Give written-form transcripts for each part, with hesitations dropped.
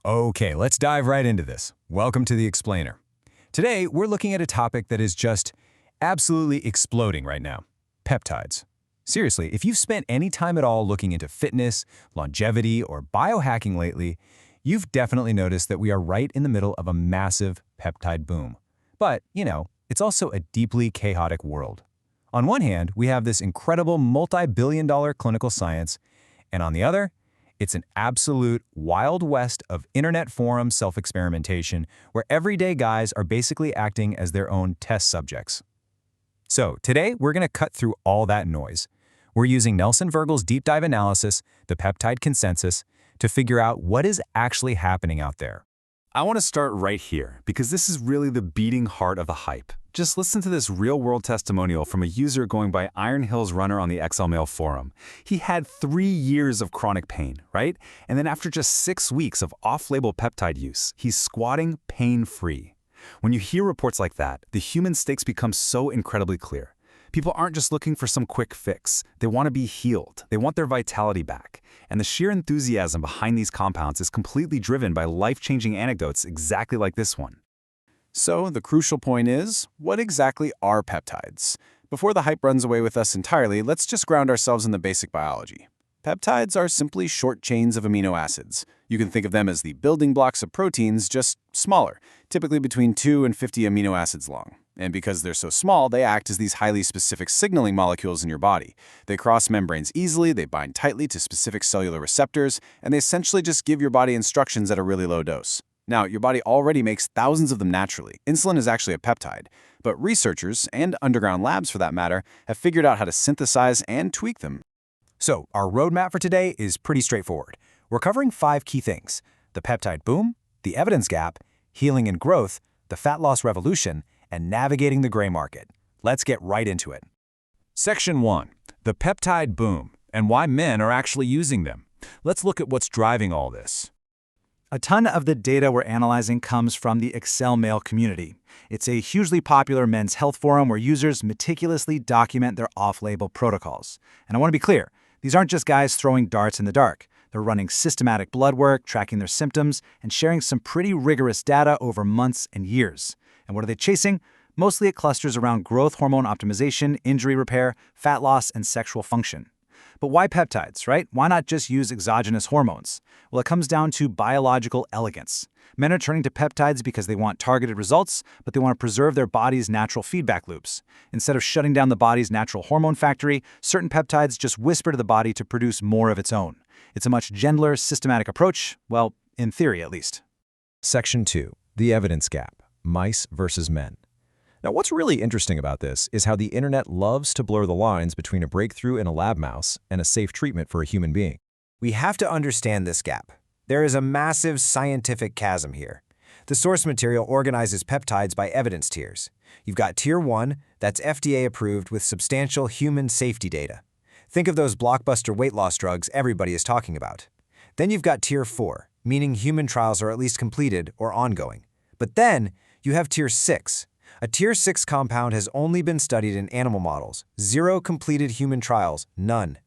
Okay, let's dive right into this. Welcome to The Explainer. Today, we're looking at a topic that is just absolutely exploding right now: peptides. Seriously, if you've spent any time at all looking into fitness, longevity, or biohacking lately, you've definitely noticed that we are right in the middle of a massive peptide boom. But, it's also a deeply chaotic world. On one hand, we have this incredible multi-billion-dollar clinical science, and on the other, it's an absolute wild west of internet forum self-experimentation where everyday guys are basically acting as their own test subjects. So today, we're going to cut through all that noise. We're using Nelson Virgel's deep dive analysis, the peptide consensus, to figure out what is actually happening out there. I want to start right here because this is really the beating heart of the hype. Just listen to this real-world testimonial from a user going by Iron Hills Runner on the XLMail forum. He had 3 years of chronic pain, right? And then after just 6 weeks of off-label peptide use, he's squatting pain-free. When you hear reports like that, the human stakes become so incredibly clear. People aren't just looking for some quick fix. They want to be healed. They want their vitality back. And the sheer enthusiasm behind these compounds is completely driven by life-changing anecdotes exactly like this one. So the crucial point is, what exactly are peptides? Before the hype runs away with us entirely, let's just ground ourselves in the basic biology. Peptides are simply short chains of amino acids. You can think of them as the building blocks of proteins, just smaller, typically between 2 and 50 amino acids long. And because they're so small, they act as these highly specific signaling molecules in your body. They cross membranes easily, they bind tightly to specific cellular receptors, and they essentially just give your body instructions at a really low dose. Now, your body already makes thousands of them naturally. Insulin is actually a peptide. But researchers, and underground labs for that matter, have figured out how to synthesize and tweak them. So our roadmap for today is pretty straightforward. We're covering 5 key things: the peptide boom, the evidence gap, healing and growth, the fat loss revolution, and navigating the gray market. Let's get right into it. Section 1. The peptide boom, and why men are actually using them. Let's look at what's driving all this. A ton of the data we're analyzing comes from the XLMail community. It's a hugely popular men's health forum where users meticulously document their off-label protocols. And I want to be clear, these aren't just guys throwing darts in the dark. They're running systematic blood work, tracking their symptoms, and sharing some pretty rigorous data over months and years. And what are they chasing? Mostly it clusters around growth hormone optimization, injury repair, fat loss, and sexual function. But why peptides, right? Why not just use exogenous hormones? Well, it comes down to biological elegance. Men are turning to peptides because they want targeted results, but they want to preserve their body's natural feedback loops. Instead of shutting down the body's natural hormone factory, certain peptides just whisper to the body to produce more of its own. It's a much gentler, systematic approach, well, in theory at least. Section 2. The evidence gap: mice versus men. Now, what's really interesting about this is how the internet loves to blur the lines between a breakthrough in a lab mouse and a safe treatment for a human being. We have to understand this gap. There is a massive scientific chasm here. The source material organizes peptides by evidence tiers. You've got Tier 1, that's FDA approved with substantial human safety data. Think of those blockbuster weight loss drugs everybody is talking about. Then you've got Tier 4, meaning human trials are at least completed or ongoing. But then you have Tier 6. A Tier 6 compound has only been studied in animal models. 0 completed human trials, none.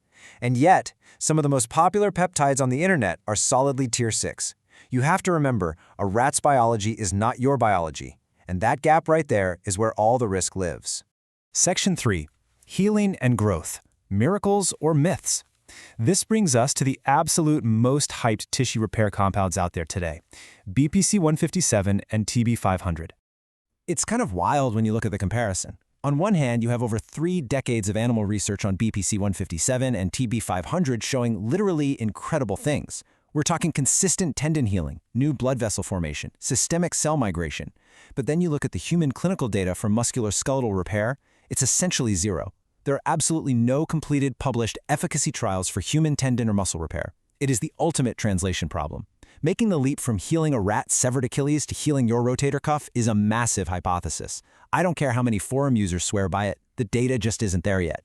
And yet, some of the most popular peptides on the internet are solidly Tier 6. You have to remember, a rat's biology is not your biology. And that gap right there is where all the risk lives. Section 3. Healing and growth: miracles or myths? This brings us to the absolute most hyped tissue repair compounds out there today: BPC 157 and TB 500. It's kind of wild when you look at the comparison. On one hand, you have over 3 decades of animal research on BPC 157 and TB 500 showing literally incredible things. We're talking consistent tendon healing, new blood vessel formation, systemic cell migration. But then you look at the human clinical data for musculoskeletal repair, it's essentially 0. There are absolutely no completed, published efficacy trials for human tendon or muscle repair. It is the ultimate translation problem. Making the leap from healing a rat's severed Achilles to healing your rotator cuff is a massive hypothesis. I don't care how many forum users swear by it, the data just isn't there yet.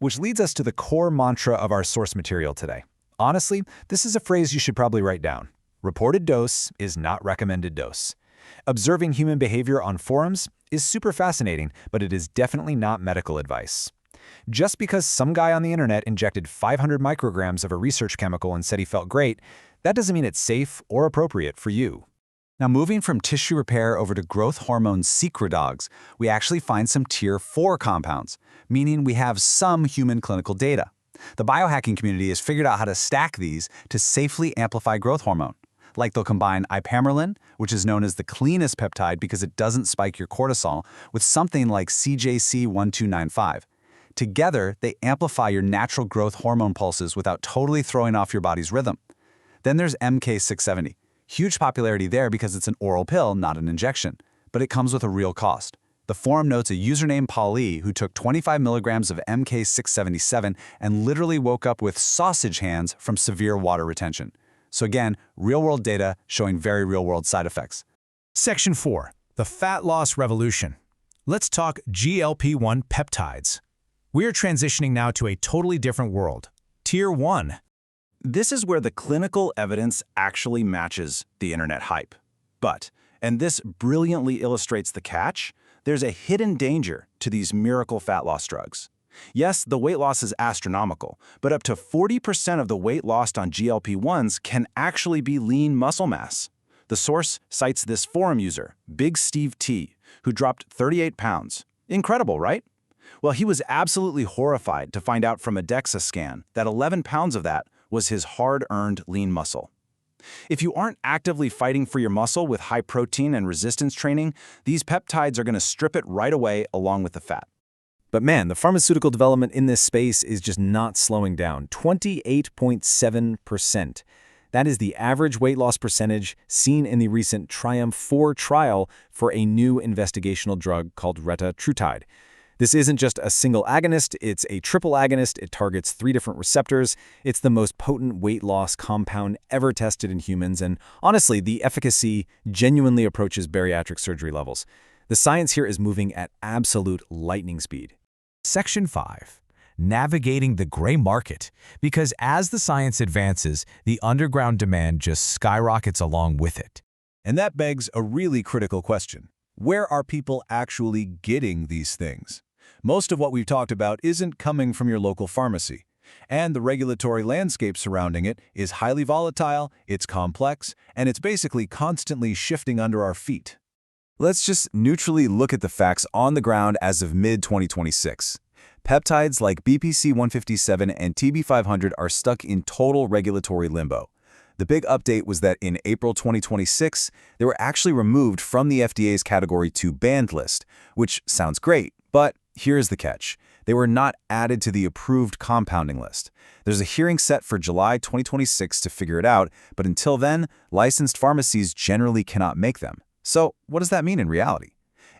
Which leads us to the core mantra of our source material today. Honestly, this is a phrase you should probably write down. Reported dose is not recommended dose. Observing human behavior on forums is super fascinating, but it is definitely not medical advice. Just because some guy on the internet injected 500 micrograms of a research chemical and said he felt great, that doesn't mean it's safe or appropriate for you. Now, moving from tissue repair over to growth hormone secretagogues, we actually find some Tier 4 compounds, meaning we have some human clinical data. The biohacking community has figured out how to stack these to safely amplify growth hormone. Like they'll combine ipamorelin, which is known as the cleanest peptide because it doesn't spike your cortisol, with something like CJC1295. Together, they amplify your natural growth hormone pulses without totally throwing off your body's rhythm. Then there's MK670. Huge popularity there because it's an oral pill, not an injection, but it comes with a real cost. The forum notes a user named Paulie who took 25 milligrams of MK677 and literally woke up with sausage hands from severe water retention. So again, real-world data showing very real-world side effects. Section 4. The Fat Loss Revolution. Let's talk GLP-1 peptides. We're transitioning now to a totally different world. Tier 1. This is where the clinical evidence actually matches the internet hype. But, and this brilliantly illustrates the catch, there's a hidden danger to these miracle fat loss drugs. Yes, the weight loss is astronomical, but up to 40% of the weight lost on GLP-1s can actually be lean muscle mass. The source cites this forum user, Big Steve T, who dropped 38 pounds. Incredible, right? Well, he was absolutely horrified to find out from a DEXA scan that 11 pounds of that was his hard-earned lean muscle. If you aren't actively fighting for your muscle with high protein and resistance training, these peptides are going to strip it right away along with the fat. But man, the pharmaceutical development in this space is just not slowing down. 28.7%. That is the average weight loss percentage seen in the recent TRIUMPH-4 trial for a new investigational drug called retatrutide. This isn't just a single agonist, it's a triple agonist. It targets 3 different receptors. It's the most potent weight loss compound ever tested in humans, and honestly, the efficacy genuinely approaches bariatric surgery levels. The science here is moving at absolute lightning speed. Section 5. Navigating the gray market. Because as the science advances, the underground demand just skyrockets along with it. And that begs a really critical question. Where are people actually getting these things? Most of what we've talked about isn't coming from your local pharmacy. And the regulatory landscape surrounding it is highly volatile, it's complex, and it's basically constantly shifting under our feet. Let's just neutrally look at the facts on the ground as of mid-2026. Peptides like BPC-157 and TB500 are stuck in total regulatory limbo. The big update was that in April 2026, they were actually removed from the FDA's Category 2 banned list, which sounds great, but here's the catch. They were not added to the approved compounding list. There's a hearing set for July 2026 to figure it out, but until then, licensed pharmacies generally cannot make them. So what does that mean in reality?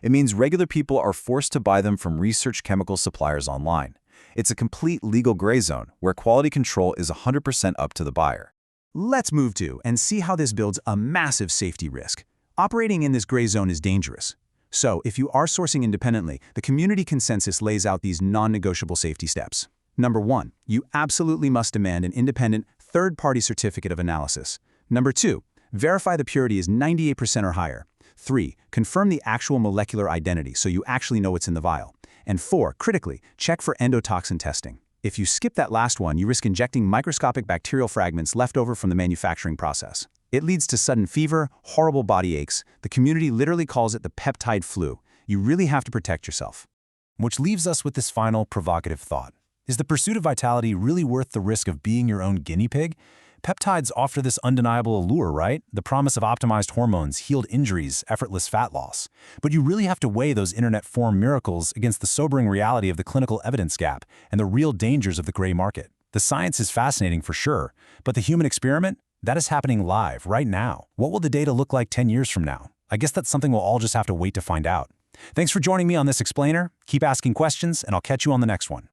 It means regular people are forced to buy them from research chemical suppliers online. It's a complete legal gray zone where quality control is 100% up to the buyer. Let's move to and see how this builds a massive safety risk. Operating in this gray zone is dangerous. So, if you are sourcing independently, the community consensus lays out these non-negotiable safety steps. Number 1, you absolutely must demand an independent, third-party certificate of analysis. Number 2, verify the purity is 98% or higher. 3, confirm the actual molecular identity so you actually know what's in the vial. And 4, critically, check for endotoxin testing. If you skip that last one, you risk injecting microscopic bacterial fragments left over from the manufacturing process. It leads to sudden fever, horrible body aches. The community literally calls it the peptide flu. You really have to protect yourself. Which leaves us with this final provocative thought. Is the pursuit of vitality really worth the risk of being your own guinea pig? Peptides offer this undeniable allure, right? The promise of optimized hormones, healed injuries, effortless fat loss. But you really have to weigh those internet forum miracles against the sobering reality of the clinical evidence gap and the real dangers of the gray market. The science is fascinating for sure, but the human experiment? That is happening live, right now. What will the data look like 10 years from now? I guess that's something we'll all just have to wait to find out. Thanks for joining me on this explainer. Keep asking questions, and I'll catch you on the next one.